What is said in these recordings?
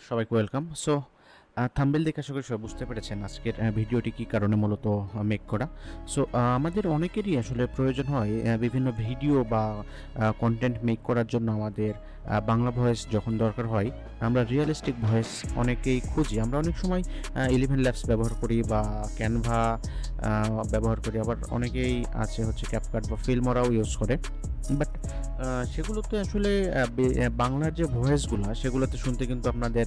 সবাইকে welcome. So thumbnail দেখে আশা করি সবাই বুঝতে পেরেছেন আজকের ভিডিওটি কী কারণে মূলত মেক করা। সো আমাদের অনেকেরই আসলে প্রয়োজন হয় বিভিন্ন ভিডিও বা কন্টেন্ট মেক করার জন্য আমাদের বাংলা ভয়েস যখন দরকার হয়, আমরা রিয়েলিস্টিক ভয়েস অনেকেই খুঁজি। আমরা অনেক সময় 11 ল্যাবস ব্যবহার করি বা ক্যানভা ব্যবহার করি, আবার অনেকেই আছে হচ্ছে ক্যাপকাট বা ফিল্মরাও ইউজ করে। বাট সেগুলোতে আসলে বাংলার যে ভয়েসগুলো সেগুলোতে শুনতে কিন্তু আপনাদের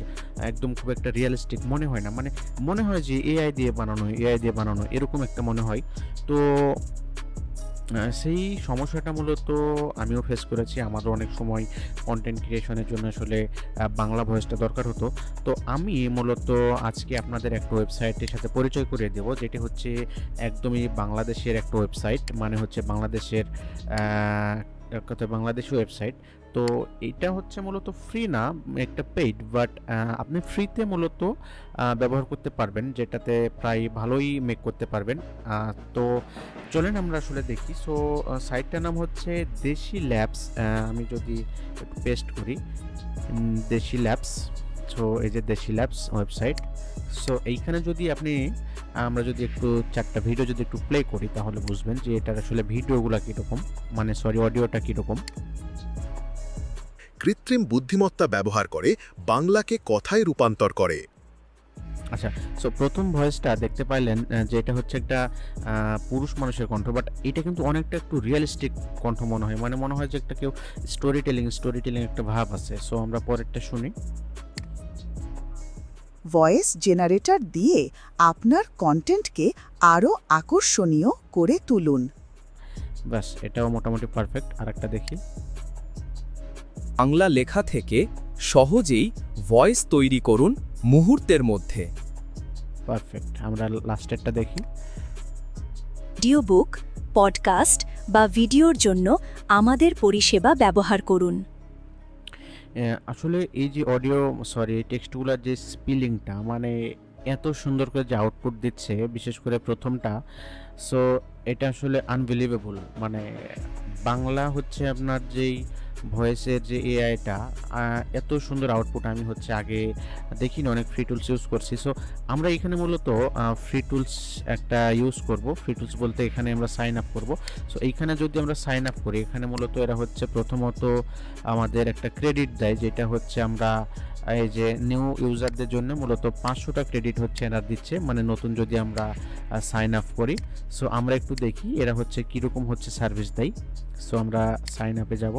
একদম খুব একটা রিয়েলিস্টিক মনে হয় না। মানে মনে হয় যে এআই দিয়ে বানানো এরকম একটা মনে হয়। তো সেই সমস্যাটা মূলত আমিও ফেস করেছি। আমারও অনেক সময় কন্টেন্ট ক্রিয়েশনের জন্য আসলে বাংলা ভয়েসটা দরকার হতো। তো আমি মূলত আজকে আপনাদের একটা ওয়েবসাইটের সাথে পরিচয় করিয়ে দেব, যেটি হচ্ছে একদমই বাংলাদেশের একটা ওয়েবসাইট। মানে হচ্ছে বাংলাদেশের এক কথায় বাংলাদেশি ওয়েবসাইট। তো এইটা হচ্ছে মূলত ফ্রি না, একটা পেইড, বাট আপনি ফ্রিতে মূলত ব্যবহার করতে পারবেন, যেটাতে প্রায় ভালোই মেক করতে পারবেন। তো চলেন আমরা আসলে দেখি। সো সাইটটার নাম হচ্ছে দেশি ল্যাবস। আমি যদি একটু পেস্ট করি দেশি ল্যাবস। সো এই যে দেশি ল্যাবস ওয়েবসাইট। সো এইখানে যদি আমরা যদি একটু 4টা ভিডিও যদি একটু প্লে করি তাহলে বুঝবেন যে এটার আসলে ভিডিওগুলো কীরকম, মানে অডিওটা কীরকম। কৃত্রিম বুদ্ধিমত্তা ব্যবহার করে বাংলাকে কথায় রূপান্তর করে। আচ্ছা, সো প্রথম ভয়েসটা দেখতে পাইলেন যে এটা হচ্ছে একটা পুরুষ মানুষের কণ্ঠ, বাট এটা কিন্তু অনেকটা একটু রিয়েলিস্টিক কণ্ঠ মনে হয়। মানে মনে হয় যে একটা কেউ স্টোরি টেলিং একটা ভাব আছে। সো আমরা পরেরটা শুনি। ভয়েস জেনারেটর দিয়ে আপনার কন্টেন্টকে আরও আকর্ষণীয় করে তুলুন। ব্যাস, এটাও মোটামুটি পারফেক্ট। আরেকটা দেখি। বাংলা লেখা থেকে সহজেই ভয়েস তৈরি করুন মুহূর্তের মধ্যে। পারফেক্ট। আমরা লাস্টেরটা দেখি। অডিও বুক, পডকাস্ট বা ভিডিওর জন্য আমাদের পরিষেবা ব্যবহার করুন। আসলে এই যে এই টেক্সটগুলোর যে স্পেলিংটা, মানে এত সুন্দর করে যে আউটপুট দিচ্ছে, বিশেষ করে প্রথমটা। সো এটা আসলে আনবিলিভেবল। মানে বাংলা হচ্ছে আপনার যেই ভয়েসের যে এআইটা, এত সুন্দর আউটপুট আমি হচ্ছে আগে দেখিনি। অনেক ফ্রি টুলস ইউজ করছি। সো আমরা এখানে মূলত ফ্রি টুলস একটা ইউজ করব। ফ্রি টুলস বলতে এখানে আমরা সাইন আপ করব। সো এইখানে যদি আমরা সাইন আপ করি, এখানে মূলত এরা হচ্ছে প্রথমত আমাদের একটা ক্রেডিট দেয়, যেটা হচ্ছে আমরা এই যে নিউ ইউজারদের জন্য মূলত 500টা ক্রেডিট হচ্ছে এরা দিচ্ছে, মানে নতুন যদি আমরা সাইন আপ করি। সো আমরা একটু দেখি এরা হচ্ছে কীরকম হচ্ছে সার্ভিস দেয়। সো আমরা সাইন আপে যাব,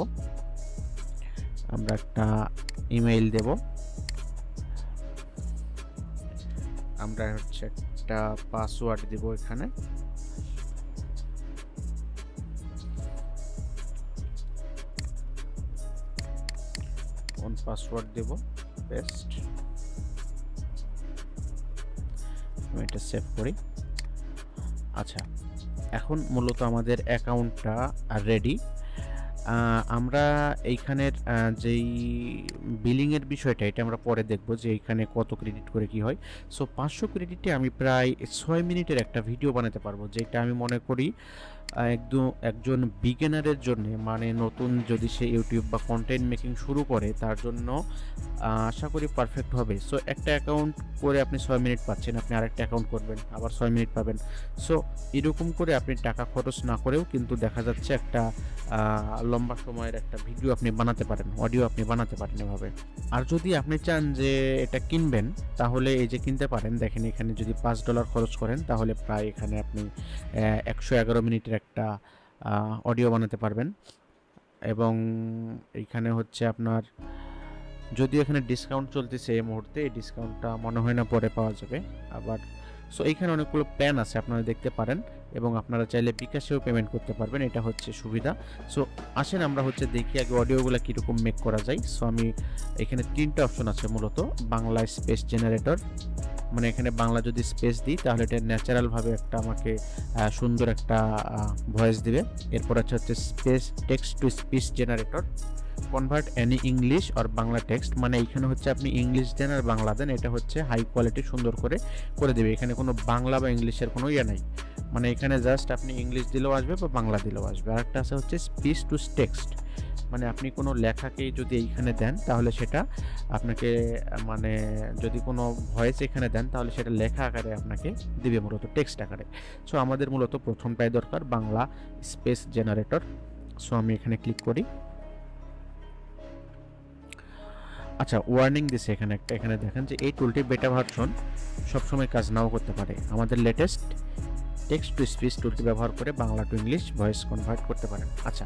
আমরা একটা ইমেইল দেব, আমরা হচ্ছে একটা পাসওয়ার্ড দেব, এখানে কোন পাসওয়ার্ড দেব, পেস্ট, আমি এটা সেভ করি। আচ্ছা, এখন মূলত আমাদের অ্যাকাউন্টটা রেডি। আমরা এইখানের যেই বিলিংয়ের বিষয়টা, এটা আমরা পরে দেখব যে এইখানে কত ক্রেডিট করে কি হয়। সো 500 ক্রেডিটে আমি প্রায় 6 মিনিটের একটা ভিডিও বানাতে পারবো, যেটা আমি মনে করি একজন বিগিনারের জন্য, মানে নতুন যদি সে ইউটিউব বা কন্টেন্ট মেকিং শুরু করে তার জন্য আশা করি পারফেক্ট হবে। সো একটা অ্যাকাউন্ট করে আপনি 6 মিনিট পাচ্ছেন, আপনি আরেকটা অ্যাকাউন্ট করবেন আবার 6 মিনিট পাবেন। সো এরকম করে আপনি টাকা খরচ না করেও কিন্তু দেখা যাচ্ছে একটা লম্বা সময়ের একটা ভিডিও আপনি বানাতে পারেন, অডিও আপনি বানাতে পারেন এভাবে। আর যদি আপনি চান যে এটা কিনবেন, তাহলে এই যে কিনতে পারেন। দেখেন এখানে যদি $5 খরচ করেন তাহলে প্রায় এখানে আপনি 111 মিনিটের একটা অডিও বানাতে পারবেন। এবং এইখানে হচ্ছে আপনার, যদিও এখানে ডিসকাউন্ট চলতেছে এই মুহূর্তে, এই ডিসকাউন্টটা মনে হয় না পরে পাওয়া যাবে আবার। সো এইখানে অনেকগুলো প্ল্যান আছে, আপনারা দেখতে পারেন, এবং আপনারা চাইলে বিকাশেও পেমেন্ট করতে পারবেন, এটা হচ্ছে সুবিধা। সো আসেন আমরা হচ্ছে দেখি আগে অডিওগুলো কীরকম মেক করা যায়। সো আমি এখানে 3টা অপশন আছে মূলত। বাংলা স্পেস জেনারেটর, মানে এখানে বাংলা যদি স্পেস দিই তাহলে এটা ন্যাচারালভাবে একটা আমাকে সুন্দর একটা ভয়েস দিবে। এরপর হচ্ছে space text to speech generator, convert any English আর বাংলা টেক্সট, মানে এখানে হচ্ছে আপনি ইংলিশ দেন আর বাংলা দেন, এটা হচ্ছে হাই কোয়ালিটি সুন্দর করে দেবে। এখানে কোনো বাংলা বা ইংলিশের কোনো নাই, মানে এখানে জাস্ট আপনি ইংলিশ দিলেও আসবে বা বাংলা দিলেও আসবে। আরেকটা আছে হচ্ছে স্পিচ টু টেক্সট, মানে আপনি কোনো লেখাকেই যদি এইখানে দেন তাহলে সেটা আপনাকে মানে যদি কোনো ভয়েস এখানে দেন তাহলে সেটা লেখা আকারে আপনাকে দিবে, মূলত টেক্সট আকারে। সো আমাদের মূলত প্রথমটাই দরকার, বাংলা স্পেস জেনারেটর। সো আমি এখানে ক্লিক করি। আচ্ছা, ওয়ার্নিং দিছে এখানে একটা, এখানে দেখেন যে এই টুলটি বেটা ভার্সন সবসময় কাজ নাও করতে পারে। আমাদের লেটেস্ট টেক্সট টু স্পিচ টুলটি ব্যবহার করে Bangla to English voice convert করতে পারেন। আচ্ছা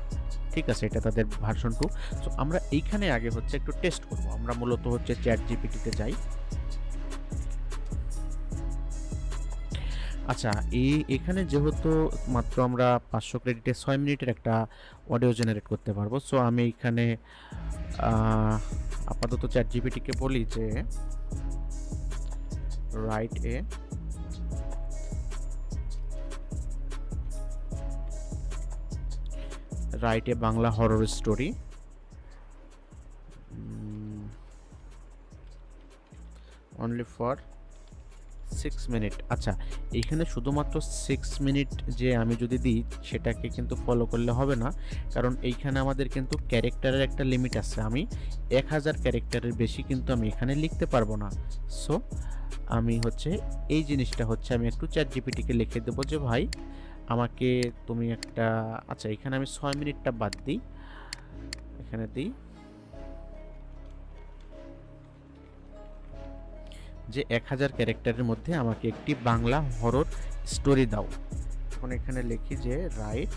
ঠিক আছে, এটা তাদের ভার্সন 2। সো আমরা এইখানে আগে হচ্ছে একটু টেস্ট করব। আমরা মূলত হচ্ছে চ্যাট জিপিটিতে যাই। আচ্ছা, এখানে যেহেতু মাত্র আমরা 500 ক্রেডিটে 6 মিনিটের একটা অডিও জেনারেট করতে পারবো, সো আমি এখানে আপাতত চ্যাট জিপিটিকে বলি যে write a Bangla horror story, only for 6 minute. আচ্ছা, এইখানে শুধুমাত্র 6 মিনিট যে আমি যদি দিই সেটাকে কিন্তু ফলো করলে হবে না, কারণ এইখানে আমাদের কিন্তু ক্যারেক্টারের একটা লিমিট আছে। আমি 1000 ক্যারেক্টারের বেশি কিন্তু আমি এখানে লিখতে পারবো না। সো আমি হচ্ছে এই জিনিসটা হচ্ছে আমি একটু চ্যাট জিপিটিকে লিখে দেবো যে ভাই আমাকে তুমি একটা, আচ্ছা এখানে আমি 6 মিনিটটা বাদ দিই, এখানে দিই যে 1000 ক্যারেক্টারের মধ্যে আমাকে একটি বাংলা হরর স্টোরি দাও। এখন এখানে লিখি যে রাইট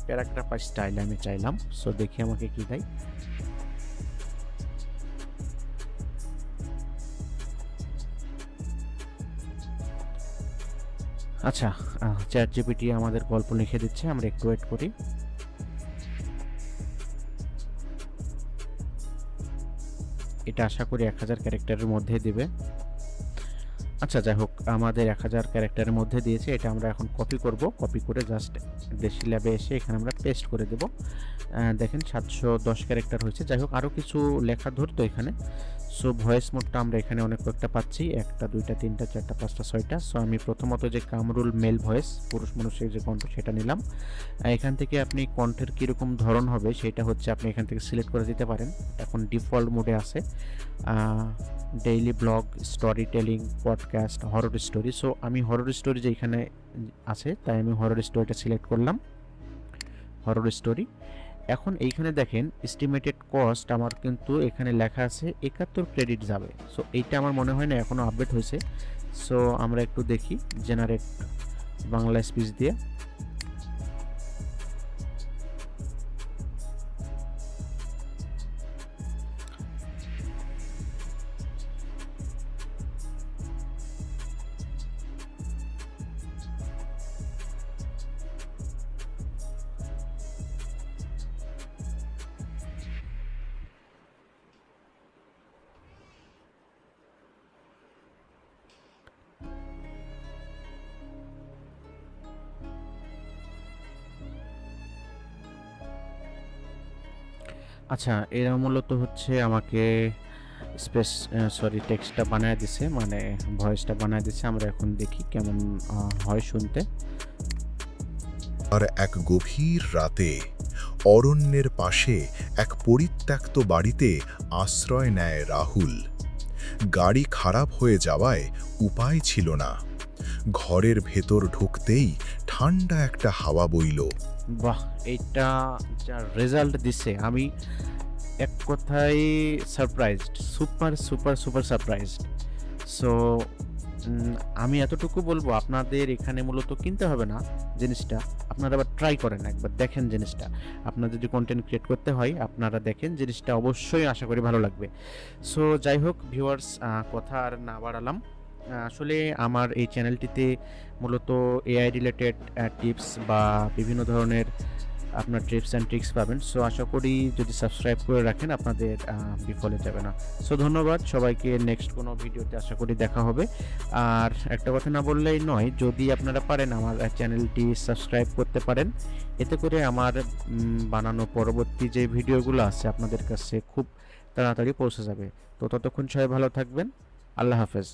প্যারাগ্রাফ স্টাইল আমি চাইলাম। সো দেখি আমাকে কি দেয়। আচ্ছা, চ্যাট জিপিটি আমাদের গল্প লিখে দিচ্ছে, আমরা একটু ওয়েট করি। এটা আশা করি 1000 ক্যারেক্টারের মধ্যে দিবে। আচ্ছা যাই হোক, আমাদের 1000 ক্যারেক্টারের মধ্যে দিয়েছে। এটা আমরা এখন কপি করব, কপি করে জাস্ট দেশি ল্যাবে এসে এখানে আমরা পেস্ট করে দেব। দেখেন 710 ক্যারেক্টার হয়েছে। যাই হোক, আরও কিছু লেখা ধরতো এখানে। সো ভয়েস মোডটা আমরা এখানে অনেক কয়েকটা পাচ্ছি, 1টা 2টা 3টা 4টা 5টা 6টা। সো আমি প্রথমত যে কামরুল মেল ভয়েস, পুরুষ মানুষের যে কণ্ঠ, সেটা নিলাম। এখান থেকে আপনি কণ্ঠের কীরকম ধরন হবে সেটা হচ্ছে আপনি এখান থেকে সিলেক্ট করে দিতে পারেন। এখন ডিফল্ট মোডে আছে daily blog, story telling, podcast, horror story. So আমি হরর স্টোরি যে এখানে আছে তাই আমি হরর স্টোরিটা সিলেক্ট করলাম, হরর স্টোরি। এখন এইখানে দেখেন এস্টিমেটেড কস্ট আমার কিন্তু এখানে লেখা আছে 71 ক্রেডিট যাবে। সো এইটা আমার মনে হয় না এখনও আপডেট হয়েছে। সো আমরা একটু দেখি জেনারেট বাংলা স্পিচ দিয়ে। আচ্ছা, এরা মূলত হচ্ছে আমাকে টেক্সটটা বানায় দিছে, মানে ভয়েসটা বানায় দিছে। আমরা এখন দেখি কেমন হয় শুনতে। আর এক গভীর রাতে অরণ্যের পাশে এক পরিত্যক্ত বাড়িতে আশ্রয় নেয় রাহুল। গাড়ি খারাপ হয়ে যাওয়ায় উপায় ছিল না। ঘরের ভেতর ঢুকতেই ঠান্ডা একটা হাওয়া বইল। বাহ, এইটা যা রেজাল্ট দিছে আমি এক কথায় surprised, super super super surprised. So আমি এতটুকু বলবো, আপনাদের এখানে মূলত কিনতে হবে না জিনিসটা, আপনারা আবার ট্রাই করেন, একবার দেখেন জিনিসটা। আপনাদের যদি কন্টেন্ট ক্রিয়েট করতে হয় আপনারা দেখেন জিনিসটা, অবশ্যই আশা করি ভালো লাগবে। সো যাই হোক ভিউয়ার্স, কথা আর না বাড়ালাম। আসলে আমার এই চ্যানেলটিতে মূলত এআই রিলেটেড টিপস বা বিভিন্ন ধরনের আপনার টিপস অ্যান্ড ট্রিক্স পাবেন। সো আশা করি যদি সাবস্ক্রাইব করে রাখেন আপনাদের বিফলে যাবে না। সো ধন্যবাদ সবাইকে, নেক্সট কোনো ভিডিওতে আশা করি দেখা হবে। আর একটা কথা না বললেই নয়, যদি আপনারা পারেন আমার চ্যানেলটি সাবস্ক্রাইব করতে পারেন, এতে করে আমার বানানো পরবর্তী যে ভিডিওগুলো আছে আপনাদের কাছে খুব তাড়াতাড়ি পৌঁছে যাবে। তো ততক্ষণ সবাই ভালো থাকবেন, আল্লাহ হাফেজ।